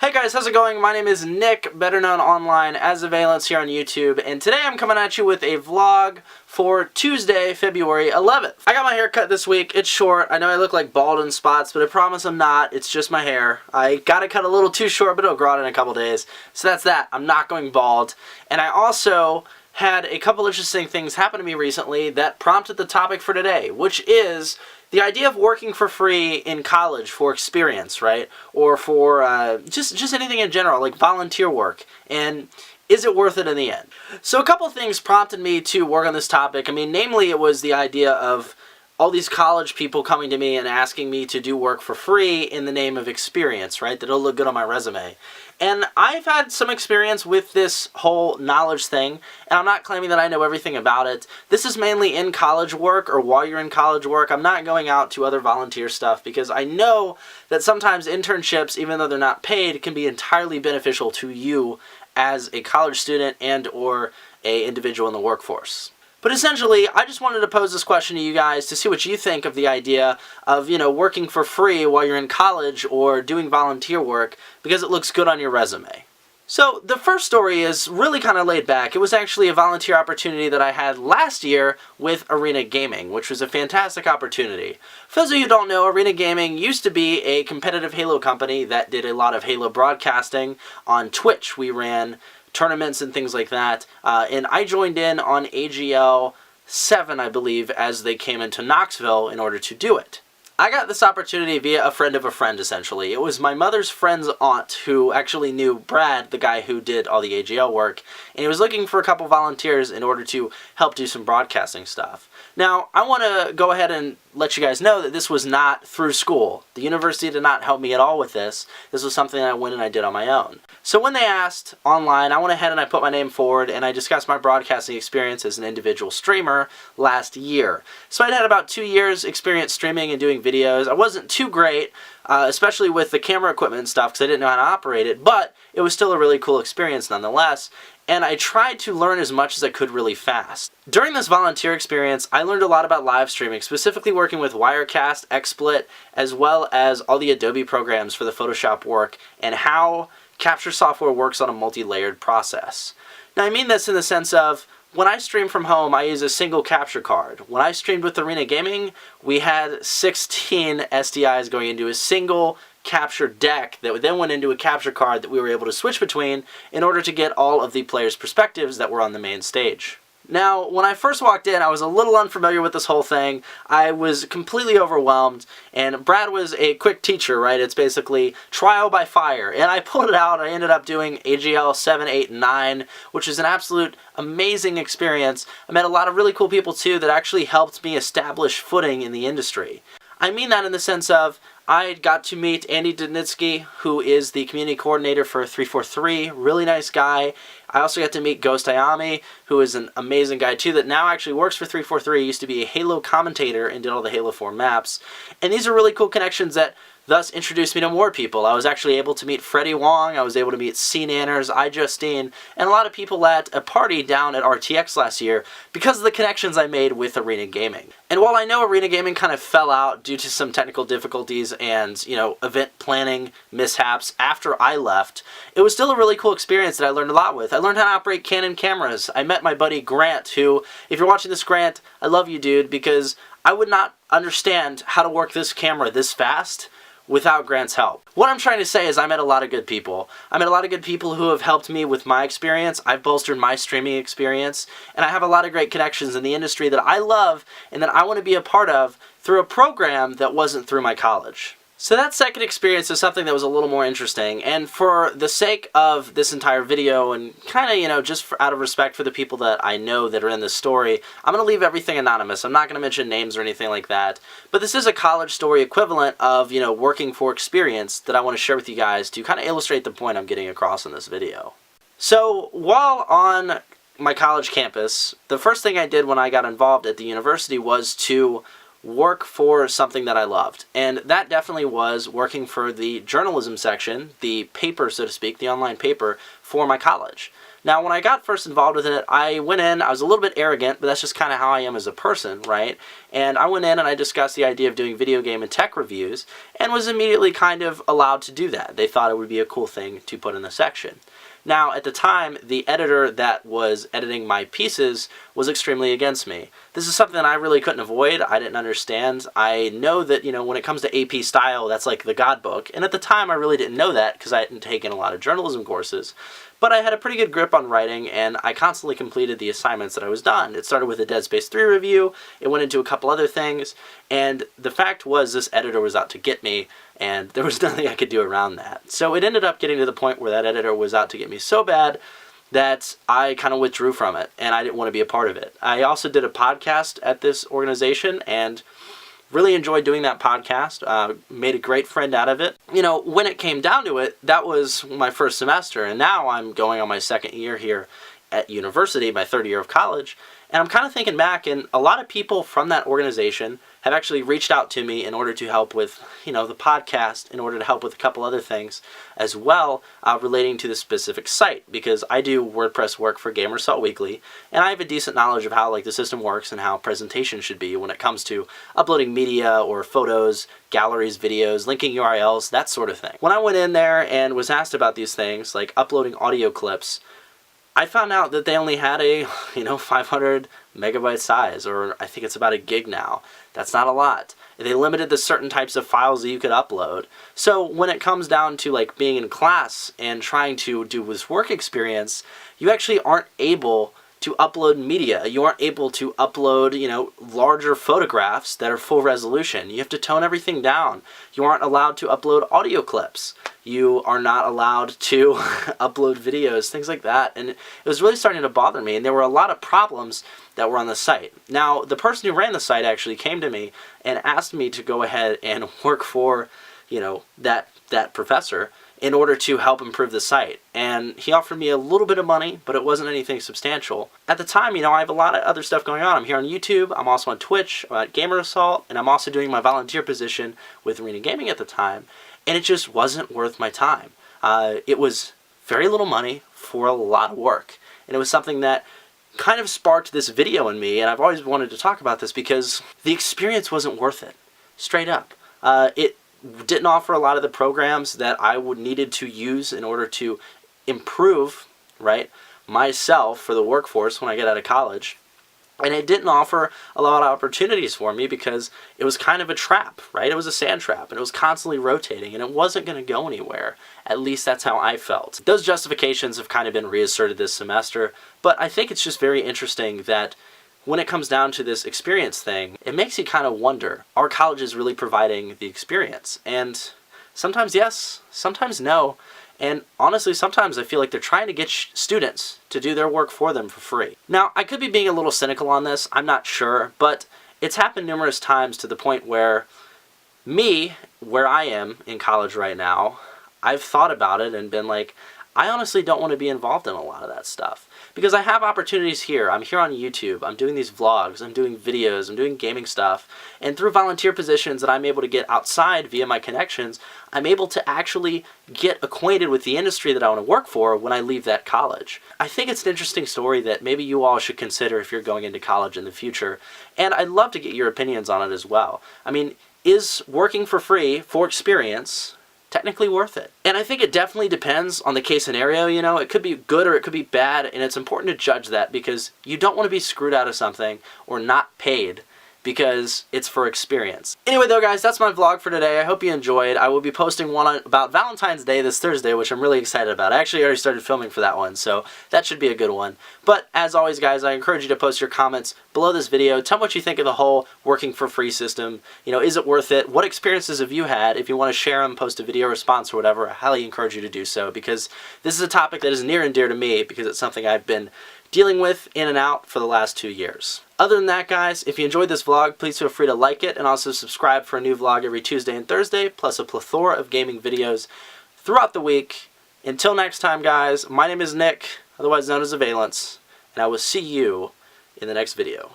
Hey guys, how's it going? My name is Nick, better known online as Avialence here on YouTube, and today I'm coming at you with a vlog for Tuesday, February 11th. I got my hair cut this week. It's short. I know I look like bald in spots, but I promise I'm not. It's just my hair. I got it cut a little too short, but it'll grow out in a couple days. So that's that. I'm not going bald. And I also had a couple interesting things happen to me recently that prompted the topic for today, which is the idea of working for free in college for experience, right? Or for just anything in general, like volunteer work. And is it worth it in the end? So a couple things prompted me to work on this topic. I mean, namely, it was the idea of all these college people coming to me and asking me to do work for free in the name of experience, right? That'll look good on my resume. And I've had some experience with this whole knowledge thing, and I'm not claiming that I know everything about it. This is mainly in college work or while you're in college work. I'm not going out to other volunteer stuff because I know that sometimes internships, even though they're not paid, can be entirely beneficial to you as a college student and or a individual in the workforce. But essentially, I just wanted to pose this question to you guys to see what you think of the idea of, working for free while you're in college or doing volunteer work because it looks good on your resume. So the first story is really kind of laid back. It was actually a volunteer opportunity that I had last year with Arena Gaming, which was a fantastic opportunity. For those of you who don't know, Arena Gaming used to be a competitive Halo company that did a lot of Halo broadcasting on Twitch. We ran tournaments and things like that, and I joined in on AGL 7, I believe, as they came into Knoxville in order to do it. I got this opportunity via a friend of a friend, essentially. It was my mother's friend's aunt who actually knew Brad, the guy who did all the AGL work, and he was looking for a couple volunteers in order to help do some broadcasting stuff. Now, I want to go ahead and let you guys know that this was not through school. The university did not help me at all with this. This was something I went and I did on my own. So when they asked online, I went ahead and I put my name forward and I discussed my broadcasting experience as an individual streamer last year. So I'd had about 2 years experience streaming and doing videos. I wasn't too great, especially with the camera equipment and stuff because I didn't know how to operate it, but it was still a really cool experience nonetheless. And I tried to learn as much as I could really fast. During this volunteer experience, I learned a lot about live streaming, specifically working with Wirecast, XSplit, as well as all the Adobe programs for the Photoshop work, and how capture software works on a multi-layered process. Now, I mean this in the sense of, when I stream from home, I use a single capture card. When I streamed with Arena Gaming, we had 16 SDIs going into a single capture deck that then went into a capture card that we were able to switch between in order to get all of the players' perspectives that were on the main stage. Now, when I first walked in, I was a little unfamiliar with this whole thing. I was completely overwhelmed, and Brad was a quick teacher, right? It's basically trial by fire, and I pulled it out. I ended up doing AGL 7, 8, and 9, which is an absolute amazing experience. I met a lot of really cool people, too, that actually helped me establish footing in the industry. I mean that in the sense of, I got to meet Andy Dudnitsky, who is the community coordinator for 343, really nice guy. I also got to meet Ghost Ayami, who is an amazing guy too, that now actually works for 343, he used to be a Halo commentator and did all the Halo 4 maps. And these are really cool connections that thus introduced me to more people. I was actually able to meet Freddie Wong, I was able to meet C. Nanners, iJustine, and a lot of people at a party down at RTX last year because of the connections I made with Arena Gaming. And while I know Arena Gaming kind of fell out due to some technical difficulties and, event planning mishaps after I left, it was still a really cool experience that I learned a lot with. I learned how to operate Canon cameras. I met my buddy Grant, who, if you're watching this, Grant, I love you, dude, because I would not understand how to work this camera this fast without Grant's help. What I'm trying to say is I met a lot of good people. I met a lot of good people who have helped me with my experience. I've bolstered my streaming experience, and I have a lot of great connections in the industry that I love and that I want to be a part of through a program that wasn't through my college. So that second experience is something that was a little more interesting, and for the sake of this entire video and kind of, just out of respect for the people that I know that are in this story, I'm going to leave everything anonymous. I'm not going to mention names or anything like that, but this is a college story equivalent of, working for experience that I want to share with you guys to kind of illustrate the point I'm getting across in this video. So while on my college campus, the first thing I did when I got involved at the university was to work for something that I loved. And that definitely was working for the journalism section, the paper, so to speak, the online paper for my college. Now, when I got first involved with it, I went in, I was a little bit arrogant, but that's just kind of how I am as a person, right? And I went in and I discussed the idea of doing video game and tech reviews, and was immediately kind of allowed to do that. They thought it would be a cool thing to put in the section. Now, at the time, the editor that was editing my pieces was extremely against me. This is something that I really couldn't avoid. I didn't understand. I know that, when it comes to AP style, that's like the God book. And at the time, I really didn't know that because I hadn't taken a lot of journalism courses. But I had a pretty good grip on writing, and I constantly completed the assignments that I was done. It started with a Dead Space 3 review, it went into a couple other things, and the fact was this editor was out to get me, and there was nothing I could do around that. So it ended up getting to the point where that editor was out to get me so bad that I kind of withdrew from it, and I didn't want to be a part of it. I also did a podcast at this organization, and really enjoyed doing that podcast, made a great friend out of it. When it came down to it, that was my first semester, and now I'm going on my second year here at university, my third year of college, and I'm kind of thinking back, and a lot of people from that organization have actually reached out to me in order to help with, the podcast, in order to help with a couple other things as well, relating to the specific site, because I do WordPress work for Gamersalt Weekly, and I have a decent knowledge of how the system works and how presentation should be when it comes to uploading media or photos, galleries, videos, linking URLs, that sort of thing. When I went in there and was asked about these things, like uploading audio clips, I found out that they only had a, 500 megabyte size, or I think it's about a gig now. That's not a lot. They limited the certain types of files that you could upload. So when it comes down to being in class and trying to do this work experience, you actually aren't able to upload media. You aren't able to upload, larger photographs that are full resolution. You have to tone everything down. You aren't allowed to upload audio clips. You are not allowed to upload videos, things like that. And it was really starting to bother me, and there were a lot of problems that were on the site. Now, the person who ran the site actually came to me and asked me to go ahead and work for, that professor in order to help improve the site. And he offered me a little bit of money, but it wasn't anything substantial. At the time, I have a lot of other stuff going on. I'm here on YouTube, I'm also on Twitch, I'm at Gamer Assault, and I'm also doing my volunteer position with Arena Gaming at the time, and it just wasn't worth my time. It was very little money for a lot of work, and it was something that kind of sparked this video in me, and I've always wanted to talk about this because the experience wasn't worth it, straight up. It didn't offer a lot of the programs that I would needed to use in order to improve, myself for the workforce when I get out of college. And it didn't offer a lot of opportunities for me because it was kind of a trap, It was a sand trap, and it was constantly rotating, and it wasn't going to go anywhere. At least that's how I felt. Those justifications have kind of been reasserted this semester, but I think it's just very interesting that when it comes down to this experience thing, it makes you kind of wonder, are colleges really providing the experience? And sometimes yes, sometimes no. And honestly, sometimes I feel like they're trying to get students to do their work for them for free. Now, I could be being a little cynical on this, I'm not sure, but it's happened numerous times to the point where where I am in college right now, I've thought about it and been like, I honestly don't want to be involved in a lot of that stuff. Because I have opportunities here. I'm here on YouTube. I'm doing these vlogs. I'm doing videos. I'm doing gaming stuff. And through volunteer positions that I'm able to get outside via my connections, I'm able to actually get acquainted with the industry that I want to work for when I leave that college. I think it's an interesting story that maybe you all should consider if you're going into college in the future. And I'd love to get your opinions on it as well. I mean, is working for free for experience technically worth it? And I think it definitely depends on the case scenario, It could be good or it could be bad, and it's important to judge that because you don't want to be screwed out of something or not paid because it's for experience. Anyway though guys, that's my vlog for today. I hope you enjoyed. I will be posting one about Valentine's Day this Thursday, which I'm really excited about. I actually already started filming for that one, so that should be a good one. But as always guys, I encourage you to post your comments below this video. Tell me what you think of the whole working for free system. Is it worth it? What experiences have you had? If you want to share them, post a video response or whatever, I highly encourage you to do so because this is a topic that is near and dear to me because it's something I've been dealing with in and out for the last 2 years. Other than that guys, if you enjoyed this vlog, please feel free to like it and also subscribe for a new vlog every Tuesday and Thursday, plus a plethora of gaming videos throughout the week. Until next time guys, my name is Nick, otherwise known as Avialence, and I will see you in the next video.